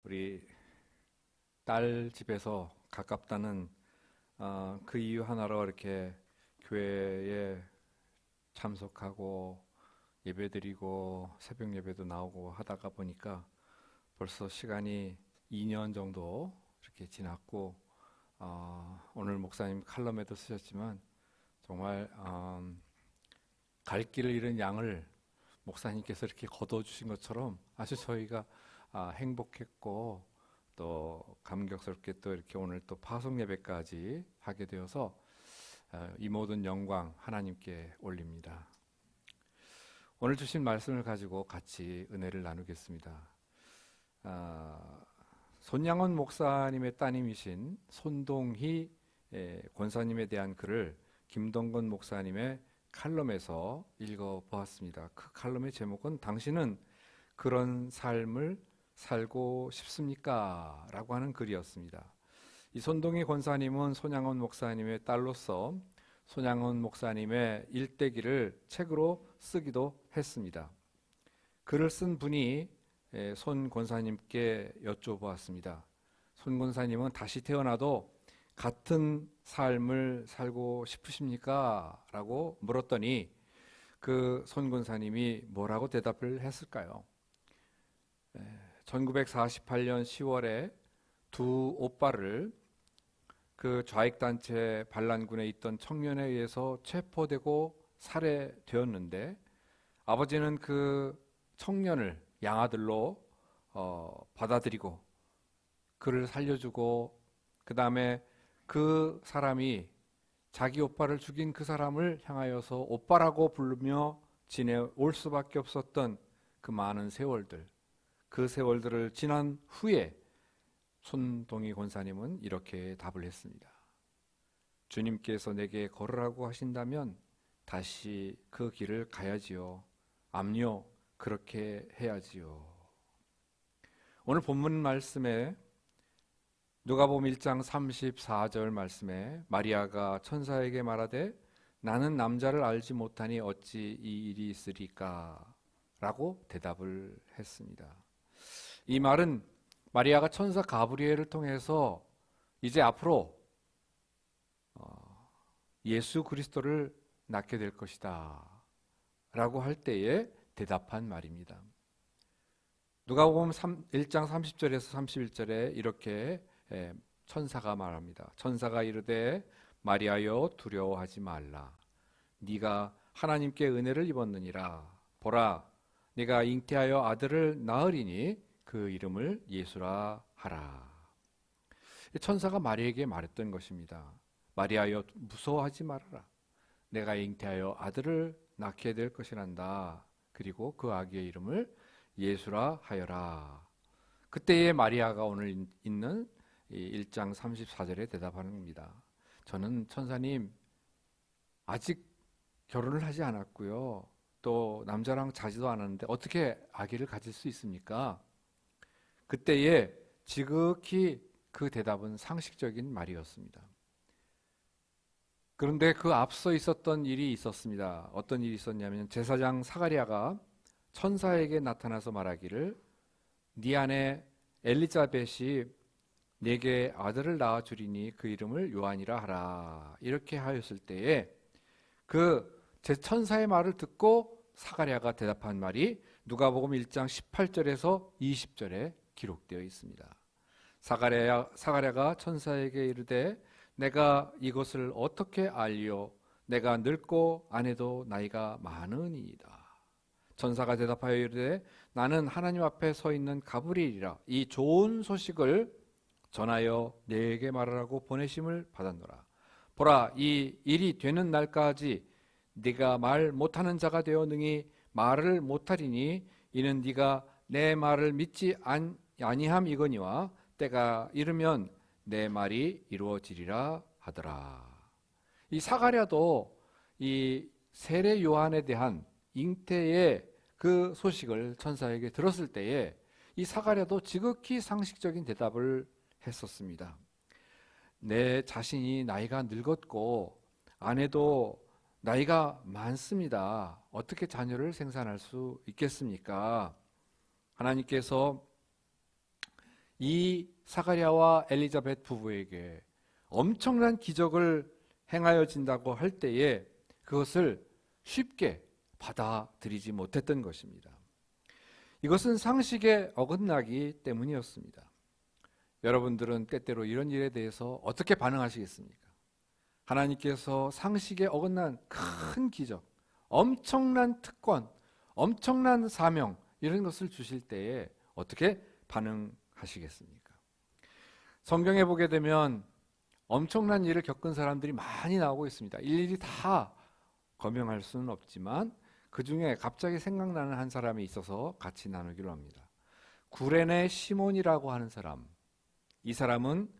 우리 딸 집에서 가깝다는 그 이유 하나로 이렇게 교회에 참석하고 예배드리고 새벽 예배도 나오고 하다가 보니까 벌써 시간이 2년 정도 이렇게 지났고, 오늘 목사님 칼럼에도 쓰셨지만 정말 갈 길을 잃은 양을 목사님께서 이렇게 거둬주신 것처럼 아주 저희가 행복했고, 또 감격스럽게 또 이렇게 오늘 또 파송 예배까지 하게 되어서 이 모든 영광 하나님께 올립니다. 오늘 주신 말씀을 가지고 같이 은혜를 나누겠습니다. 손양원 목사님의 따님이신 손동희 권사님에 대한 글을 김동건 목사님의 칼럼에서 읽어보았습니다. 그 칼럼의 제목은 당신은 그런 삶을 살고 싶습니까? 라고 하는 글이었습니다. 이 손동희 권사님은 손양원 목사님의 딸로서 손양원 목사님의 일대기를 책으로 쓰기도 했습니다. 글을 쓴 분이 손 권사님께 여쭤보았습니다. 손 권사님은 다시 태어나도 같은 삶을 살고 싶으십니까? 라고 물었더니 그 손 권사님이 뭐라고 대답을 했을까요? 1948년 10월에 두 오빠를 그 좌익단체 반란군에 있던 청년에 의해서 체포되고 살해되었는데, 아버지는 그 청년을 양아들로 받아들이고 그를 살려주고, 그 다음에 그 사람이 자기 오빠를 죽인 그 사람을 향하여서 오빠라고 부르며 지내올 수밖에 없었던 그 많은 세월들, 그 세월들을 지난 후에 손동희 권사님은 이렇게 답을 했습니다. 주님께서 내게 걸으라고 하신다면 다시 그 길을 가야지요. 암요, 그렇게 해야지요. 오늘 본문 말씀에 누가복음 1장 34절 말씀에 마리아가 천사에게 말하되 나는 남자를 알지 못하니 어찌 이 일이 있으리까? 라고 대답을 했습니다. 이 말은 마리아가 천사 가브리엘을 통해서 이제 앞으로 예수 그리스도를 낳게 될 것이다 라고 할 때에 대답한 말입니다. 누가복음 1장 30절에서 31절에 이렇게 천사가 말합니다. 천사가 이르되 마리아여 두려워하지 말라. 네가 하나님께 은혜를 입었느니라. 보라, 네가 잉태하여 아들을 낳으리니 그 이름을 예수라 하라. 천사가 마리아에게 말했던 것입니다. 마리아여 무서워하지 말아라. 내가 잉태하여 아들을 낳게 될 것이란다. 그리고 그 아기의 이름을 예수라 하여라. 그때의 마리아가 오늘 있는 1장 34절에 대답하는 겁니다. 저는 천사님 아직 결혼을 하지 않았고요. 또 남자랑 자지도 않았는데 어떻게 아기를 가질 수 있습니까? 그때에 지극히 그 대답은 상식적인 말이었습니다. 그런데 그 앞서 있었던 일이 있었습니다. 어떤 일이 있었냐면 제사장 사가랴가 천사에게 나타나서 말하기를 네 아내 엘리자벳이 내게 아들을 낳아주리니 그 이름을 요한이라 하라. 이렇게 하였을 때에 그 제 천사의 말을 듣고 사가랴가 대답한 말이 누가복음 1장 18절에서 20절에 기록되어 있습니다. 사가랴가 천사에게 이르되 내가 이것을 어떻게 알리오? 내가 늙고 아내도 나이가 많으니이다. 천사가 대답하여 이르되 나는 하나님 앞에 서 있는 가브리엘이라. 이 좋은 소식을 전하여 내게 말하라고 보내심을 받았노라. 보라, 이 일이 되는 날까지 네가 말 못하는 자가 되어 능히 말을 못하리니 이는 네가 내 말을 믿지 아니함이거니와 때가 이르면 내 말이 이루어지리라 하더라. 이 사가랴도 이 세례 요한에 대한 잉태의 그 소식을 천사에게 들었을 때에 이 사가랴도 지극히 상식적인 대답을 했었습니다. 내 자신이 나이가 늙었고 아내도 나이가 많습니다. 어떻게 자녀를 생산할 수 있겠습니까? 하나님께서 이 사가랴와 엘리자벳 부부에게 엄청난 기적을 행하여진다고 할 때에 그것을 쉽게 받아들이지 못했던 것입니다. 이것은 상식에 어긋나기 때문이었습니다. 여러분들은 때때로 이런 일에 대해서 어떻게 반응하시겠습니까? 하나님께서 상식에 어긋난 큰 기적, 엄청난 특권, 엄청난 사명 이런 것을 주실 때에 어떻게 반응하시겠습니까? 성경에 보게 되면 엄청난 일을 겪은 사람들이 많이 나오고 있습니다. 일일이 다 거명할 수는 없지만 그 중에 갑자기 생각나는 한 사람이 있어서 같이 나누기로 합니다. 구레네 시몬이라고 하는 사람. 이 사람은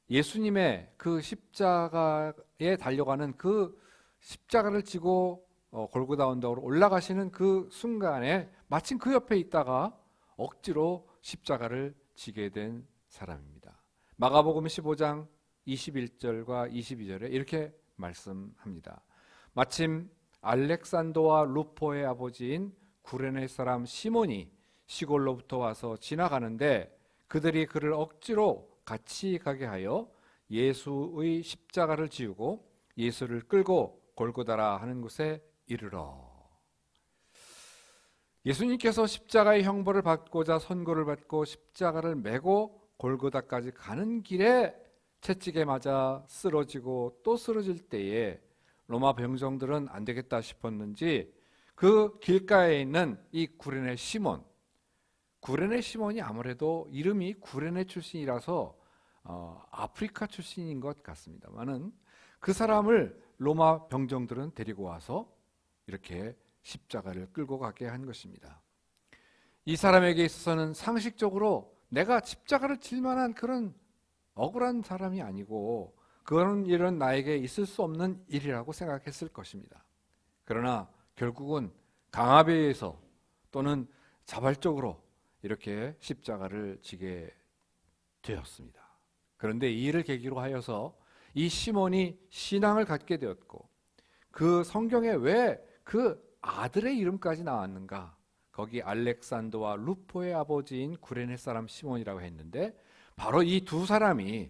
예수님의 그 십자가에 달려가는 그 십자가를 지고 골고다 언덕으로 올라가시는 그 순간에 마침 그 옆에 있다가 억지로 십자가를 지게 된 사람입니다. 마가복음 15장 21절과 22절에 이렇게 말씀합니다. 마침 알렉산더와 루포의 아버지인 구레네 사람 시몬이 시골로부터 와서 지나가는데 그들이 그를 억지로 같이 가게 하여 예수의 십자가를 지우고 예수를 끌고 골고다라 하는 곳에 이르러. 예수님께서 십자가의 형벌을 받고자 선고를 받고 십자가를 메고 골고다까지 가는 길에 채찍에 맞아 쓰러지고 또 쓰러질 때에 로마 병정들은 안 되겠다 싶었는지 그 길가에 있는 이 구레네 시몬, 구레네 시몬이 아무래도 이름이 구레네 출신이라서 아프리카 출신인 것 같습니다만은 그 사람을 로마 병정들은 데리고 와서 이렇게 십자가를 끌고 가게 한 것입니다. 이 사람에게 있어서는 상식적으로 내가 십자가를 질 만한 그런 억울한 사람이 아니고 그런 일은 나에게 있을 수 없는 일이라고 생각했을 것입니다. 그러나 결국은 강압에 의해서 또는 자발적으로 이렇게 십자가를 지게 되었습니다. 그런데 이 일을 계기로 하여서 이 시몬이 신앙을 갖게 되었고 그 성경에 왜 그 아들의 이름까지 나왔는가? 거기 알렉산더와 루포의 아버지인 구레네 사람 시몬이라고 했는데 바로 이 두 사람이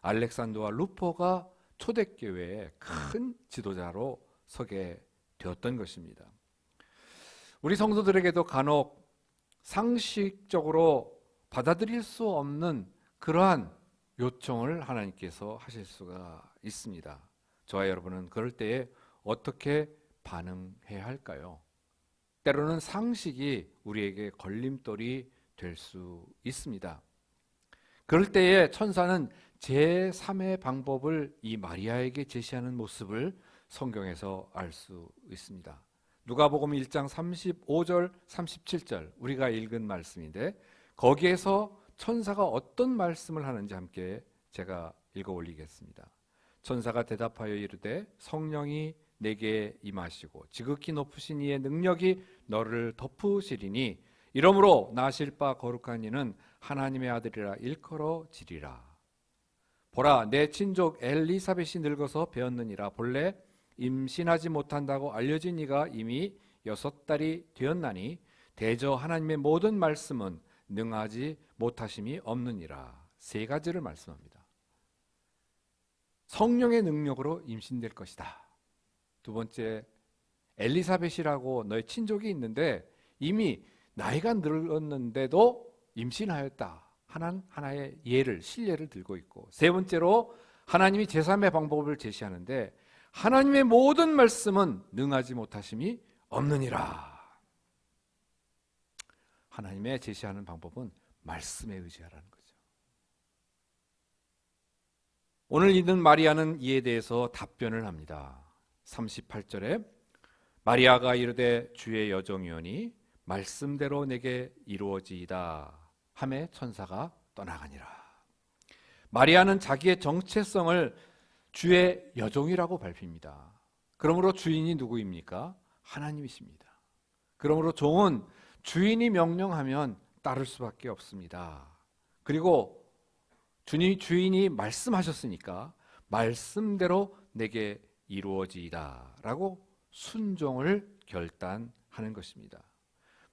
알렉산더와 루포가 초대교회의 큰 지도자로 서게 되었던 것입니다. 우리 성도들에게도 간혹 상식적으로 받아들일 수 없는 그러한 요청을 하나님께서 하실 수가 있습니다. 저와 여러분은 그럴 때에 어떻게 반응해야 할까요? 때로는 상식이 우리에게 걸림돌이 될 수 있습니다. 그럴 때에 천사는 제3의 방법을 이 마리아에게 제시하는 모습을 성경에서 알 수 있습니다. 누가복음 1장 35절 37절 우리가 읽은 말씀인데 거기에서 천사가 어떤 말씀을 하는지 함께 제가 읽어 올리겠습니다. 천사가 대답하여 이르되 성령이 내게 임하시고 지극히 높으신 이의 능력이 너를 덮으시리니 이러므로 나실 바 거룩한 이는 하나님의 아들이라 일컬어지리라. 보라 내 친족 엘리사벳이 늙어서 배었느니라. 본래 임신하지 못한다고 알려진 이가 이미 6달이 되었나니 대저 하나님의 모든 말씀은 능하지 못하심이 없느니라. 세 가지를 말씀합니다. 성령의 능력으로 임신될 것이다. 두 번째, 엘리사벳이라고 너의 친족이 있는데 이미 나이가 늙었는데도 임신하였다. 하나의 예를, 신뢰를 들고 있고, 세 번째로 하나님이 제3의 방법을 제시하는데 하나님의 모든 말씀은 능하지 못하심이 없느니라. 하나님의 제시하는 방법은 말씀에 의지하라는 거죠. 오늘 읽는 마리아는 이에 대해서 답변을 합니다. 38절에 마리아가 이르되 주의 여종이오니 말씀대로 내게 이루어지이다 하매 천사가 떠나가니라. 마리아는 자기의 정체성을 주의 여종이라고 밝힙니다. 그러므로 주인이 누구입니까? 하나님이십니다. 그러므로 종은 주인이 명령하면 따를 수밖에 없습니다. 그리고 주인이 말씀하셨으니까 말씀대로 내게 이루어지이다 라고 순종을 결단하는 것입니다.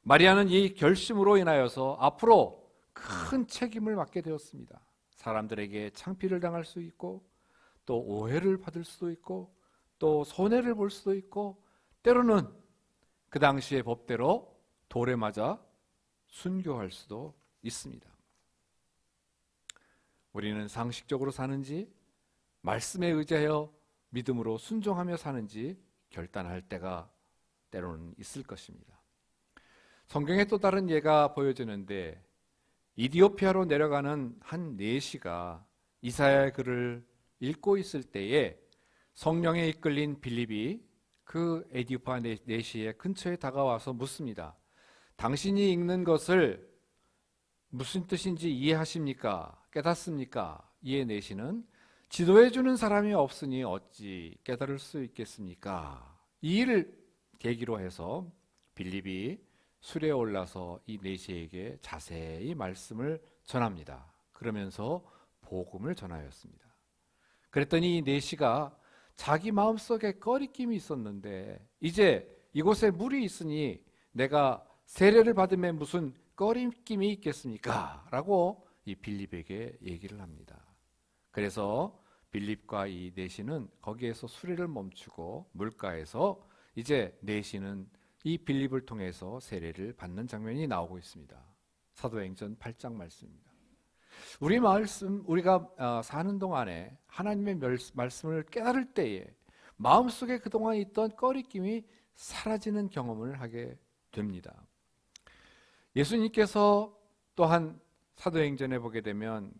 마리아는 이 결심으로 인하여서 앞으로 큰 책임을 맡게 되었습니다. 사람들에게 창피를 당할 수 있고 또 오해를 받을 수도 있고 또 손해를 볼 수도 있고 때로는 그 당시의 법대로 돌에 맞아 순교할 수도 있습니다. 우리는 상식적으로 사는지 말씀에 의지하여 믿음으로 순종하며 사는지 결단할 때가 때로는 있을 것입니다. 성경에 또 다른 예가 보여지는데 이디오피아로 내려가는 한 내시가 이사야의 글을 읽고 있을 때에 성령에 이끌린 빌립이 그 에디오피아 내시의 근처에 다가와서 묻습니다. 당신이 읽는 것을 무슨 뜻인지 이해하십니까? 깨닫습니까? 이에 내시는 지도해 주는 사람이 없으니 어찌 깨달을 수 있겠습니까? 이 일을 계기로 해서 빌립이 수레에 올라서 이 내시에게 자세히 말씀을 전합니다. 그러면서 복음을 전하였습니다. 그랬더니 이 내시가 자기 마음속에 꺼리낌이 있었는데 이제 이곳에 물이 있으니 내가 세례를 받음에 무슨 꺼리낌이 있겠습니까? 라고 이 빌립에게 얘기를 합니다. 그래서 빌립과 이 내시는 거기에서 수레를 멈추고 물가에서 이제 내시는 이 빌립을 통해서 세례를 받는 장면이 나오고 있습니다. 사도행전 8장 말씀입니다. 우리가 사는 동안에 하나님의 말씀을 깨달을 때에 마음속에 그동안 있던 꺼리낌이 사라지는 경험을 하게 됩니다. 예수님께서 또한 사도행전에 보게 되면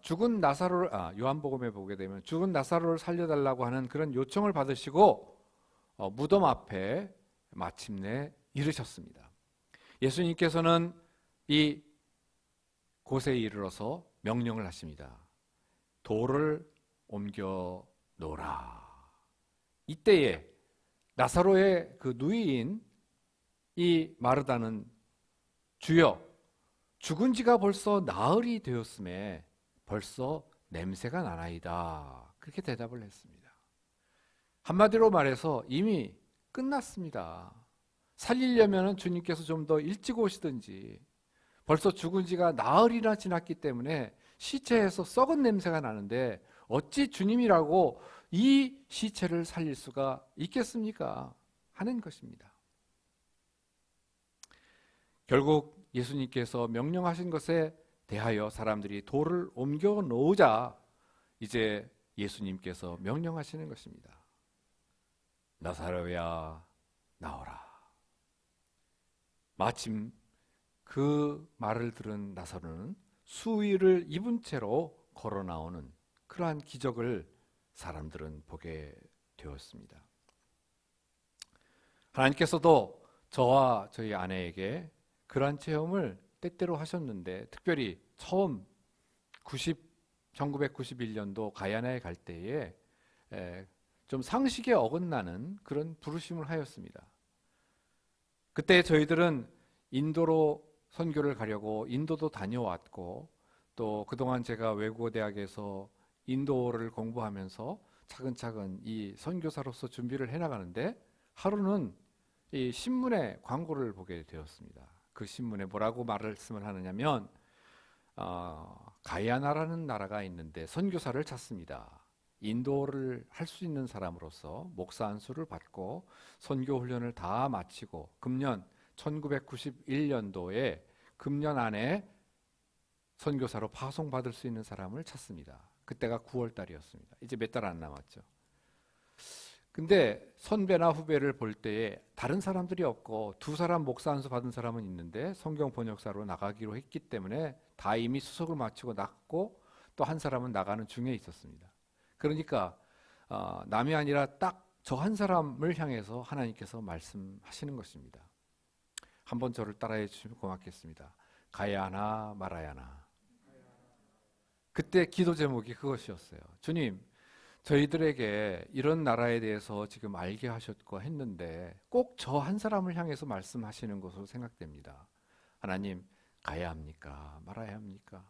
죽은 나사로를 요한복음에 보게 되면 죽은 나사로를 살려달라고 하는 그런 요청을 받으시고 무덤 앞에 마침내 이르셨습니다. 예수님께서는 이 곳에 이르러서 명령을 하십니다. 돌을 옮겨 놓으라. 이때에 나사로의 그 누이인 이 마르다는 주여 죽은 지가 벌써 나흘이 되었음에 벌써 냄새가 나나이다. 그렇게 대답을 했습니다. 한마디로 말해서 이미 끝났습니다. 살리려면 주님께서 좀 더 일찍 오시든지 벌써 죽은 지가 나흘이나 지났기 때문에 시체에서 썩은 냄새가 나는데 어찌 주님이라고 이 시체를 살릴 수가 있겠습니까? 하는 것입니다. 결국 예수님께서 명령하신 것에 대하여 사람들이 돌을 옮겨 놓으자 이제 예수님께서 명령하시는 것입니다. 나사로야 나오라. 마침 그 말을 들은 나사로는 수의를 입은 채로 걸어 나오는 그러한 기적을 사람들은 보게 되었습니다. 하나님께서도 저와 저희 아내에게 그러한 체험을 때때로 하셨는데 특별히 처음 1991년도 가야나에 갈 때에 좀 상식에 어긋나는 그런 부르심을 하였습니다. 그때 저희들은 인도로 선교를 가려고 인도도 다녀왔고 또 그동안 제가 외국어 대학에서 인도어를 공부하면서 차근차근 이 선교사로서 준비를 해나가는데 하루는 이 신문에 광고를 보게 되었습니다. 그 신문에 뭐라고 말씀을 하느냐면 가야나라는 나라가 있는데 선교사를 찾습니다. 인도어를 할 수 있는 사람으로서 목사 안수를 받고 선교 훈련을 다 마치고 금년 1991년도에 금년 안에 선교사로 파송받을 수 있는 사람을 찾습니다. 그때가 9월 달이었습니다. 이제 몇 달 안 남았죠. 근데 선배나 후배를 볼 때에 다른 사람들이 없고 두 사람 목사 안수 받은 사람은 있는데 성경 번역사로 나가기로 했기 때문에 다 이미 수석을 마치고 나갔고 또 한 사람은 나가는 중에 있었습니다. 그러니까 남이 아니라 딱 저 한 사람을 향해서 하나님께서 말씀하시는 것입니다. 한번 저를 따라해 주시면 고맙겠습니다. 가야 하나 말아야 하나. 그때 기도 제목이 그것이었어요. 주님, 저희들에게 이런 나라에 대해서 지금 알게 하셨고 했는데 꼭 저 한 사람을 향해서 말씀하시는 것으로 생각됩니다. 하나님, 가야 합니까? 말아야 합니까?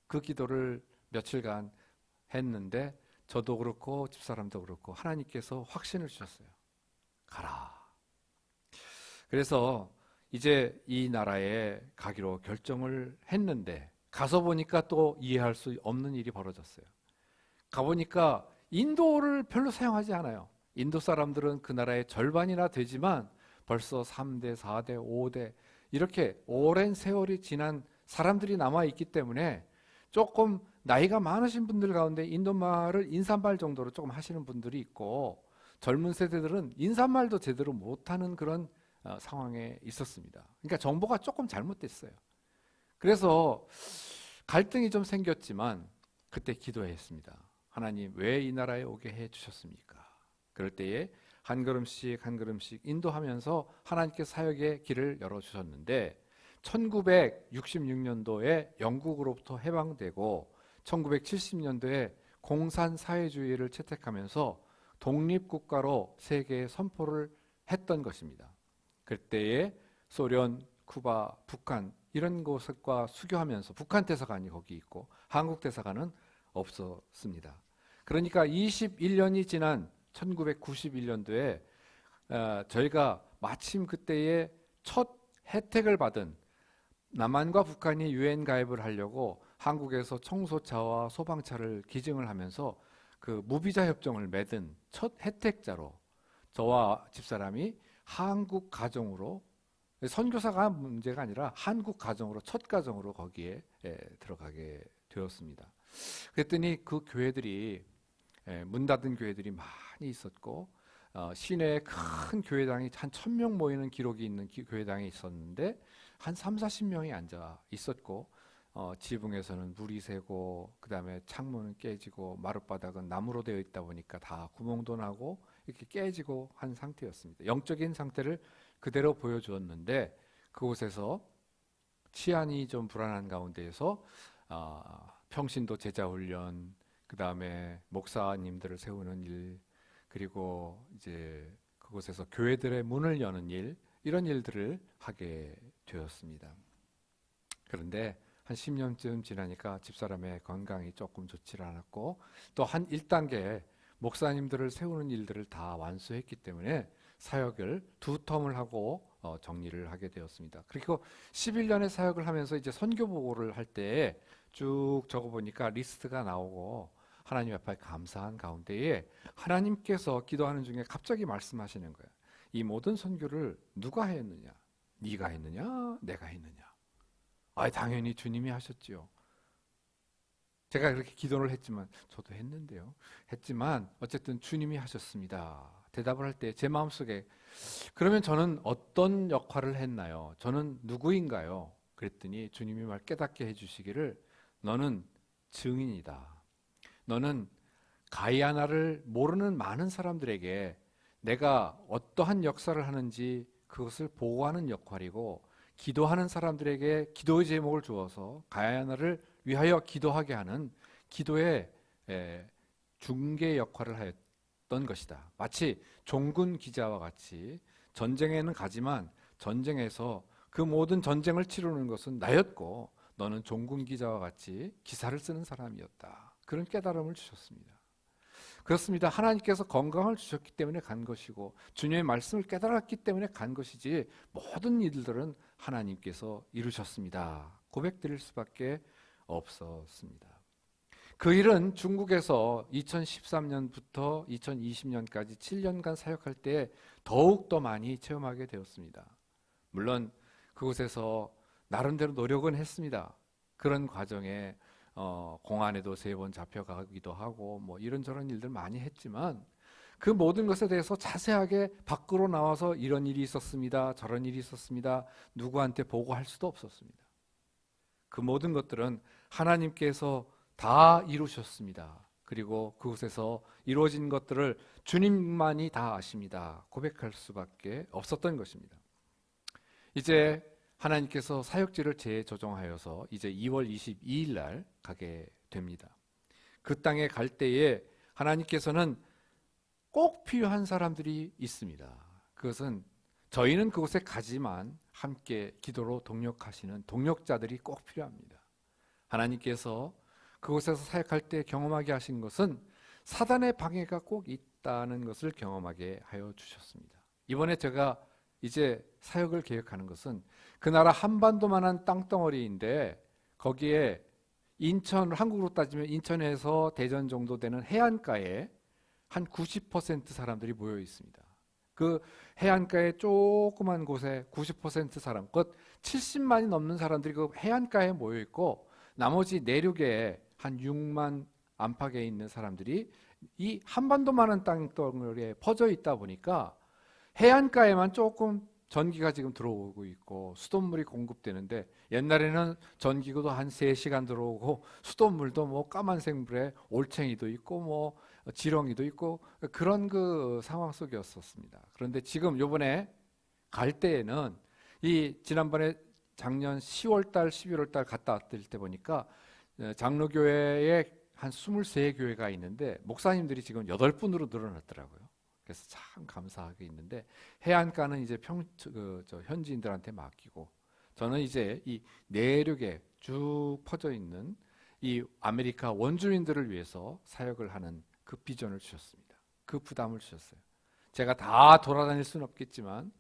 그 기도를 며칠간 했는데 저도 그렇고 집사람도 그렇고 하나님께서 확신을 주셨어요. 가라. 그래서 이제 이 나라에 가기로 결정을 했는데 가서 보니까 또 이해할 수 없는 일이 벌어졌어요. 가보니까 인도를 별로 사용하지 않아요. 인도 사람들은 그 나라의 절반이나 되지만 벌써 3대, 4대, 5대 이렇게 오랜 세월이 지난 사람들이 남아있기 때문에 조금 나이가 많으신 분들 가운데 인도말을 인사말 정도로 조금 하시는 분들이 있고 젊은 세대들은 인사말도 제대로 못하는 그런 상황에 있었습니다. 그러니까 정보가 조금 잘못됐어요. 그래서 갈등이 좀 생겼지만 그때 기도했습니다. 하나님, 왜 이 나라에 오게 해 주셨습니까? 그럴 때에 한 걸음씩 한 걸음씩 인도하면서 하나님께 사역의 길을 열어주셨는데 1966년도에 영국으로부터 해방되고 1970년도에 공산사회주의를 채택하면서 독립국가로 세계에 선포를 했던 것입니다. 그때에 소련, 쿠바, 북한 이런 곳과 수교하면서 북한 대사관이 거기 있고 한국 대사관은 없었습니다. 그러니까 21년이 지난 1991년도에 저희가 마침 그때에 첫 혜택을 받은 남한과 북한이 유엔 가입을 하려고 한국에서 청소차와 소방차를 기증을 하면서 그 무비자 협정을 맺은 첫 혜택자로 저와 집사람이 한국 가정으로 선교사가 문제가 아니라 한국 가정으로 첫 가정으로 거기에 들어가게 되었습니다. 그랬더니 그 교회들이 문 닫은 교회들이 많이 있었고 시내에 큰 교회당이 한 1000명 모이는 기록이 있는 교회당이 있었는데 한 3, 40명이 앉아 있었고 지붕에서는 물이 새고 그 다음에 창문은 깨지고 마룻바닥은 나무로 되어 있다 보니까 다 구멍도 나고 이렇게 깨지고 한 상태였습니다. 영적인 상태를 그대로 보여주었는데 그곳에서 치안이 좀 불안한 가운데에서 평신도 제자훈련, 그 다음에 목사님들을 세우는 일, 그리고 이제 그곳에서 교회들의 문을 여는 일, 이런 일들을 하게 되었습니다. 그런데 한 10년쯤 지나니까 집사람의 건강이 조금 좋지 않았고 또 한 1단계 목사님들을 세우는 일들을 다 완수했기 때문에 사역을 2텀을 하고 정리를 하게 되었습니다. 그리고 11년의 사역을 하면서 이제 선교 보고를 할 때 쭉 적어보니까 리스트가 나오고 하나님 앞에 감사한 가운데에 하나님께서 기도하는 중에 갑자기 말씀하시는 거예요. 이 모든 선교를 누가 했느냐? 네가 했느냐? 내가 했느냐? 당연히 주님이 하셨지요. 제가 그렇게 기도를 했지만 저도 했는데요. 했지만 어쨌든 주님이 하셨습니다. 대답을 할 때 제 마음속에 그러면 저는 어떤 역할을 했나요? 저는 누구인가요? 그랬더니 주님이 말 깨닫게 해주시기를 너는 증인이다. 너는 가이아나를 모르는 많은 사람들에게 내가 어떠한 역사를 하는지 그것을 보고하는 역할이고 기도하는 사람들에게 기도의 제목을 주어서 가이아나를 위하여 기도하게 하는 기도의 중개 역할을 하였던 것이다. 마치 종군 기자와 같이 전쟁에는 가지만 전쟁에서 그 모든 전쟁을 치르는 것은 나였고 너는 종군 기자와 같이 기사를 쓰는 사람이었다. 그런 깨달음을 주셨습니다. 그렇습니다. 하나님께서 건강을 주셨기 때문에 간 것이고 주님의 말씀을 깨달았기 때문에 간 것이지 모든 일들은 하나님께서 이루셨습니다. 고백드릴 수밖에 없었습니다. 그 일은 중국에서 2013년부터 2020년까지 7년간 사역할 때 더욱더 많이 체험하게 되었습니다. 물론 그곳에서 나름대로 노력은 했습니다. 그런 과정에 공안에도 3번 잡혀가기도 하고 뭐 이런저런 일들 많이 했지만 그 모든 것에 대해서 자세하게 밖으로 나와서 이런 일이 있었습니다. 저런 일이 있었습니다. 누구한테 보고할 수도 없었습니다. 그 모든 것들은 하나님께서 다 이루셨습니다. 그리고 그곳에서 이루어진 것들을 주님만이 다 아십니다. 고백할 수밖에 없었던 것입니다. 이제 하나님께서 사역지를 재조정하여서 이제 2월 22일 날 가게 됩니다. 그 땅에 갈 때에 하나님께서는 꼭 필요한 사람들이 있습니다. 그것은 저희는 그곳에 가지만 함께 기도로 동력하시는 동력자들이 꼭 필요합니다. 하나님께서 그곳에서 사역할 때 경험하게 하신 것은 사단의 방해가 꼭 있다는 것을 경험하게 하여 주셨습니다. 이번에 제가 이제 사역을 계획하는 것은 그 나라 한반도만한 땅덩어리인데 거기에 인천, 한국으로 따지면 인천에서 대전 정도 되는 해안가에 한 90% 사람들이 모여 있습니다. 그 해안가의 조그만 곳에 90% 사람, 곧 70만이 넘는 사람들이 그 해안가에 모여 있고 나머지 내륙에 한 6만 안팎에 있는 사람들이 이 한반도만한 땅덩어리에 퍼져 있다 보니까 해안가에만 조금 전기가 지금 들어오고 있고 수돗물이 공급되는데 옛날에는 전기구도 한 3시간 들어오고 수돗물도 뭐 까만색 물에 올챙이도 있고 뭐 지렁이도 있고 그런 그 상황 속이었었습니다. 그런데 지금 요번에 갈 때에는 이 지난번에 작년 10월 달, 11월 달 갔다 왔을 때 보니까 장로교회에 한 23교회가 있는데 목사님들이 지금 8분으로 늘어났더라고요. 그래서 참 감사하게 있는데 해안가는 이제 현지인들한테 맡기고 저는 이제 이 내륙에 쭉 퍼져 있는 이 아메리카 원주민들을 위해서 사역을 하는 그 비전을 주셨습니다. 그 부담을 주셨어요. 제가 다 돌아다닐 수는 없겠지만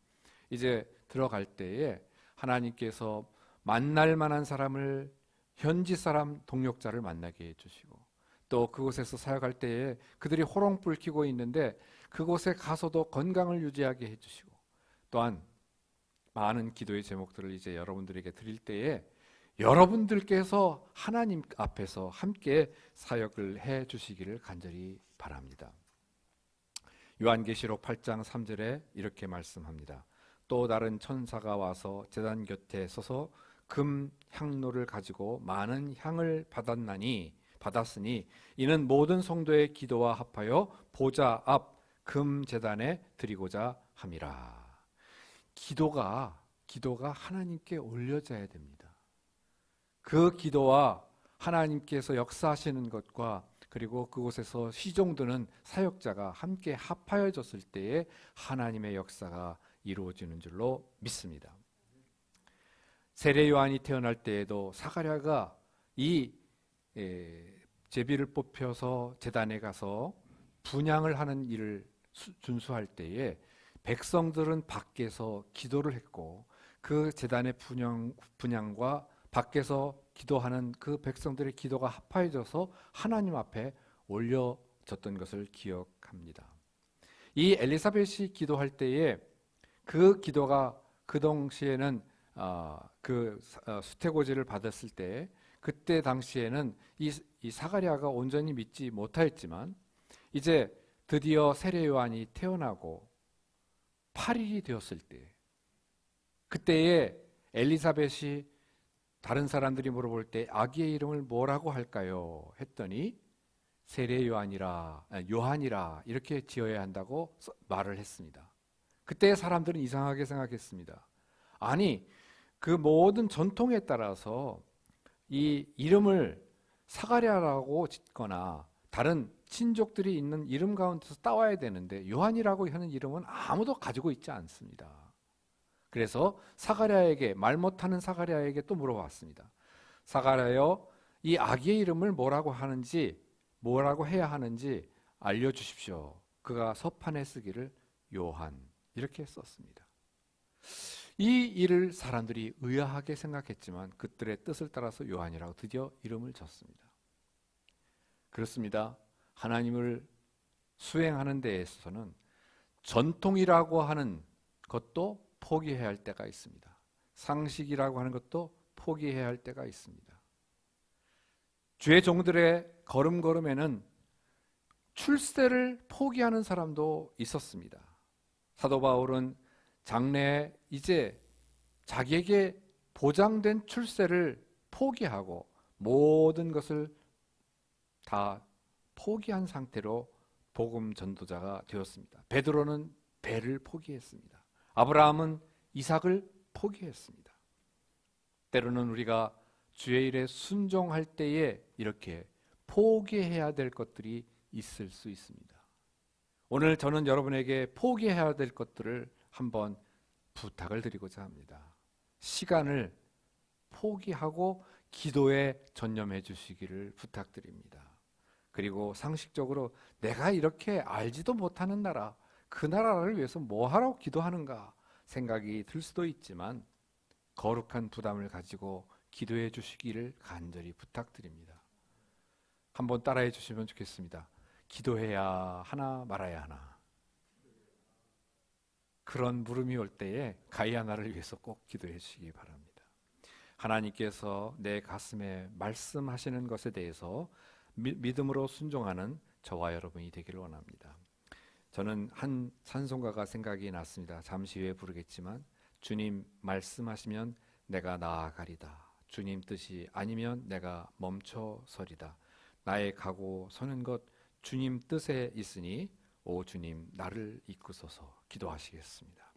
이제 들어갈 때에 하나님께서 만날 만한 사람을 현지 사람 동역자를 만나게 해주시고 또 그곳에서 사역할 때에 그들이 호롱불 켜고 있는데 그곳에 가서도 건강을 유지하게 해주시고 또한 많은 기도의 제목들을 이제 여러분들에게 드릴 때에 여러분들께서 하나님 앞에서 함께 사역을 해 주시기를 간절히 바랍니다. 요한계시록 8장 3절에 이렇게 말씀합니다. 또 다른 천사가 와서 제단 곁에 서서 금 향로를 가지고 많은 향을 받았으니 이는 모든 성도의 기도와 합하여 보좌 앞 금 제단에 드리고자 함이라. 기도가 하나님께 올려져야 됩니다. 그 기도와 하나님께서 역사하시는 것과 그리고 그곳에서 시종드는 사역자가 함께 합하여졌을 때에 하나님의 역사가 이루어지는 줄로 믿습니다. 세례 요한이 태어날 때에도 사가랴가 이 제비를 뽑혀서 제단에 가서 분향을 하는 일을 준수할 때에 백성들은 밖에서 기도를 했고 그 제단의 분향과 밖에서 기도하는 그 백성들의 기도가 합하여져서 하나님 앞에 올려졌던 것을 기억합니다. 이 엘리사벳이 기도할 때에 그 기도가 그 당시에는 수태고지를 받았을 때 그때 당시에는 이 사가랴가 온전히 믿지 못하였지만 이제 드디어 세례 요한이 태어나고 8일이 되었을 때 그때에 엘리사벳이 다른 사람들이 물어볼 때 아기의 이름을 뭐라고 할까요? 했더니 세례 요한이라 이렇게 지어야 한다고 말을 했습니다. 그때 사람들은 이상하게 생각했습니다. 아니 그 모든 전통에 따라서 이 이름을 사가랴라고 짓거나 다른 친족들이 있는 이름 가운데서 따와야 되는데 요한이라고 하는 이름은 아무도 가지고 있지 않습니다. 그래서 사가랴에게 말 못하는 사가랴에게 또 물어봤습니다. 사가랴여 이 아기의 이름을 뭐라고 해야 하는지 알려주십시오. 그가 서판에 쓰기를 요한 이렇게 썼습니다. 이 일을 사람들이 의아하게 생각했지만 그들의 뜻을 따라서 요한이라고 드디어 이름을 졌습니다. 그렇습니다. 하나님을 수행하는 데 있어서는 전통이라고 하는 것도 포기해야 할 때가 있습니다. 상식이라고 하는 것도 포기해야 할 때가 있습니다. 주의 종들의 걸음걸음에는 출세를 포기하는 사람도 있었습니다. 사도 바울은 장래에 이제 자기에게 보장된 출세를 포기하고 모든 것을 다 포기한 상태로 복음 전도자가 되었습니다. 베드로는 배를 포기했습니다. 아브라함은 이삭을 포기했습니다. 때로는 우리가 주의 일에 순종할 때에 이렇게 포기해야 될 것들이 있을 수 있습니다. 오늘 저는 여러분에게 포기해야 될 것들을 한번 부탁을 드리고자 합니다. 시간을 포기하고 기도에 전념해 주시기를 부탁드립니다. 그리고 상식적으로 내가 이렇게 알지도 못하는 나라, 그 나라를 위해서 뭐 하라고 기도하는가 생각이 들 수도 있지만 거룩한 부담을 가지고 기도해 주시기를 간절히 부탁드립니다. 한번 따라해 주시면 좋겠습니다. 기도해야 하나 말아야 하나. 그런 물음이 올 때에 가이아나를 위해서 꼭 기도해 주시기 바랍니다. 하나님께서 내 가슴에 말씀하시는 것에 대해서 믿음으로 순종하는 저와 여러분이 되기를 원합니다. 저는 한 찬송가가 생각이 났습니다. 잠시 후에 부르겠지만 주님 말씀하시면 내가 나아가리다. 주님 뜻이 아니면 내가 멈춰서리다. 나의 가고 서는 것 주님 뜻에 있으니 오 주님 나를 이끄소서. 기도하시겠습니다.